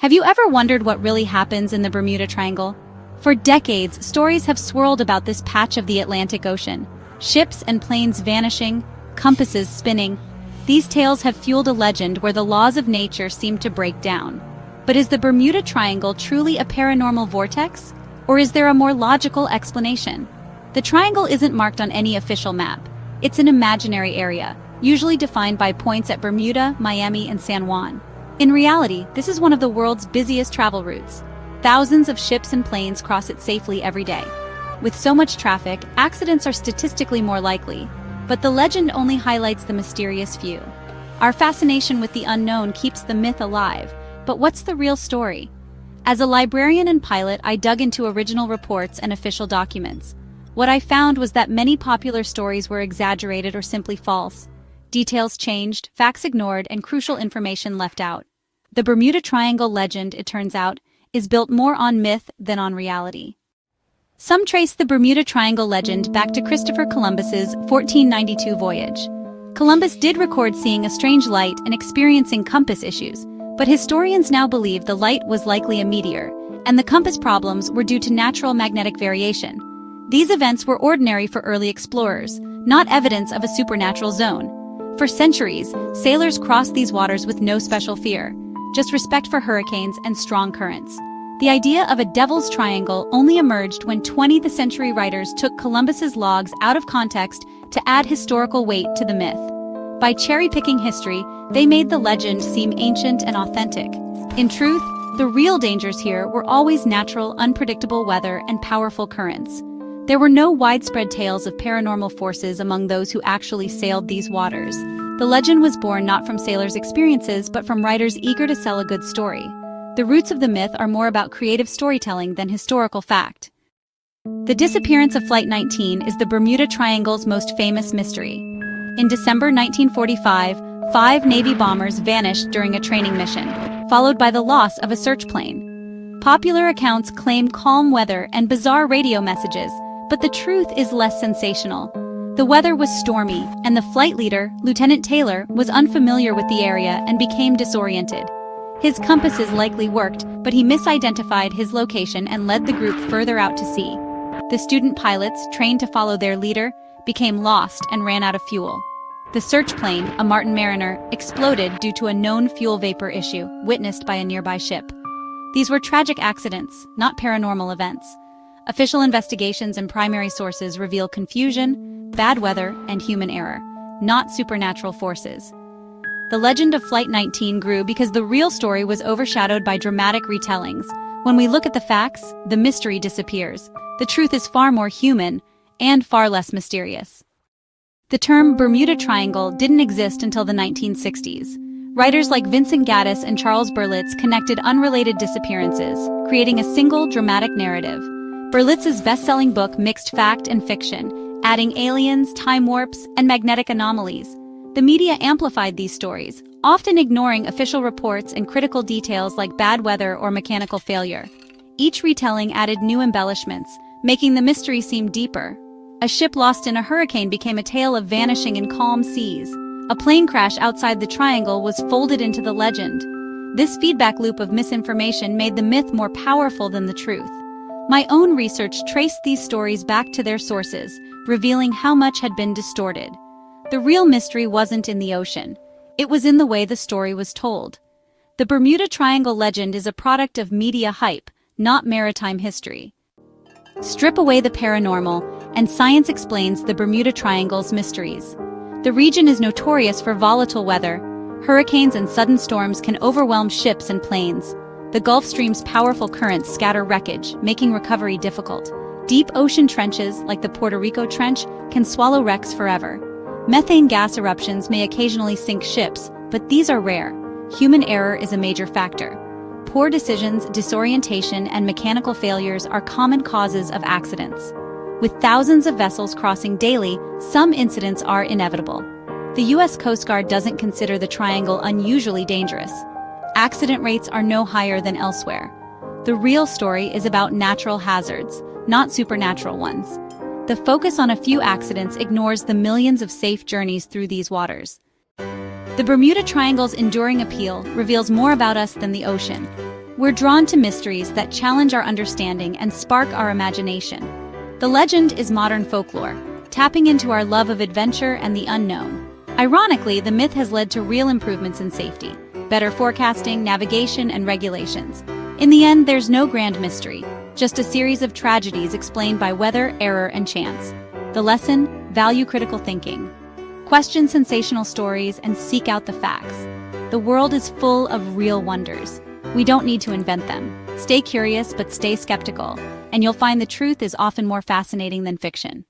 Have you ever wondered what really happens in the Bermuda Triangle? For decades, stories have swirled about this patch of the Atlantic Ocean. Ships and planes vanishing, compasses spinning. These tales have fueled a legend where the laws of nature seem to break down. But is the Bermuda Triangle truly a paranormal vortex? Or is there a more logical explanation? The triangle isn't marked on any official map. It's an imaginary area, usually defined by points at Bermuda, Miami, and San Juan. In reality, this is one of the world's busiest travel routes. Thousands of ships and planes cross it safely every day. With so much traffic, accidents are statistically more likely, but the legend only highlights the mysterious few. Our fascination with the unknown keeps the myth alive, but what's the real story? As a librarian and pilot, I dug into original reports and official documents. What I found was that many popular stories were exaggerated or simply false. Details changed, facts ignored, and crucial information left out. The Bermuda Triangle legend, it turns out, is built more on myth than on reality. Some trace the Bermuda Triangle legend back to Christopher Columbus's 1492 voyage. Columbus did record seeing a strange light and experiencing compass issues, but historians now believe the light was likely a meteor, and the compass problems were due to natural magnetic variation. These events were ordinary for early explorers, not evidence of a supernatural zone. For centuries, sailors crossed these waters with no special fear, just respect for hurricanes and strong currents. The idea of a devil's triangle only emerged when 20th century writers took Columbus's logs out of context to add historical weight to the myth. By cherry-picking history, they made the legend seem ancient and authentic. In truth, the real dangers here were always natural, unpredictable weather and powerful currents. There were no widespread tales of paranormal forces among those who actually sailed these waters. The legend was born not from sailors' experiences, but from writers eager to sell a good story. The roots of the myth are more about creative storytelling than historical fact. The disappearance of Flight 19 is the Bermuda Triangle's most famous mystery. In December 1945, 5 Navy bombers vanished during a training mission, followed by the loss of a search plane. Popular accounts claim calm weather and bizarre radio messages, but the truth is less sensational. The weather was stormy, and the flight leader, Lieutenant Taylor, was unfamiliar with the area and became disoriented. His compasses likely worked, but he misidentified his location and led the group further out to sea. The student pilots, trained to follow their leader, became lost and ran out of fuel. The search plane, a Martin Mariner, exploded due to a known fuel vapor issue, witnessed by a nearby ship. These were tragic accidents, not paranormal events. Official investigations and primary sources reveal confusion, bad weather, and human error, not supernatural forces. The legend of Flight 19 grew because the real story was overshadowed by dramatic retellings. When we look at the facts, the mystery disappears. The truth is far more human and far less mysterious. The term Bermuda Triangle didn't exist until the 1960s. Writers like Vincent Gaddis and Charles Berlitz connected unrelated disappearances, creating a single dramatic narrative. Berlitz's best-selling book mixed fact and fiction, adding aliens, time warps, and magnetic anomalies. The media amplified these stories, often ignoring official reports and critical details like bad weather or mechanical failure. Each retelling added new embellishments, making the mystery seem deeper. A ship lost in a hurricane became a tale of vanishing in calm seas. A plane crash outside the triangle was folded into the legend. This feedback loop of misinformation made the myth more powerful than the truth. My own research traced these stories back to their sources, revealing how much had been distorted. The real mystery wasn't in the ocean. It was in the way the story was told. The Bermuda Triangle legend is a product of media hype, not maritime history. Strip away the paranormal, and science explains the Bermuda Triangle's mysteries. The region is notorious for volatile weather. Hurricanes and sudden storms can overwhelm ships and planes. The Gulf Stream's powerful currents scatter wreckage, making recovery difficult. Deep ocean trenches, like the Puerto Rico Trench, can swallow wrecks forever. Methane gas eruptions may occasionally sink ships, but these are rare. Human error is a major factor. Poor decisions, disorientation, and mechanical failures are common causes of accidents. With thousands of vessels crossing daily, some incidents are inevitable. The U.S. Coast Guard doesn't consider the triangle unusually dangerous. Accident rates are no higher than elsewhere. The real story is about natural hazards, not supernatural ones. The focus on a few accidents ignores the millions of safe journeys through these waters. The Bermuda Triangle's enduring appeal reveals more about us than the ocean. We're drawn to mysteries that challenge our understanding and spark our imagination. The legend is modern folklore, tapping into our love of adventure and the unknown. Ironically, the myth has led to real improvements in safety, better forecasting, navigation, and regulations. In the end, there's no grand mystery, just a series of tragedies explained by weather, error, and chance. The lesson? Value critical thinking. Question sensational stories and seek out the facts. The world is full of real wonders. We don't need to invent them. Stay curious, but stay skeptical, and you'll find the truth is often more fascinating than fiction.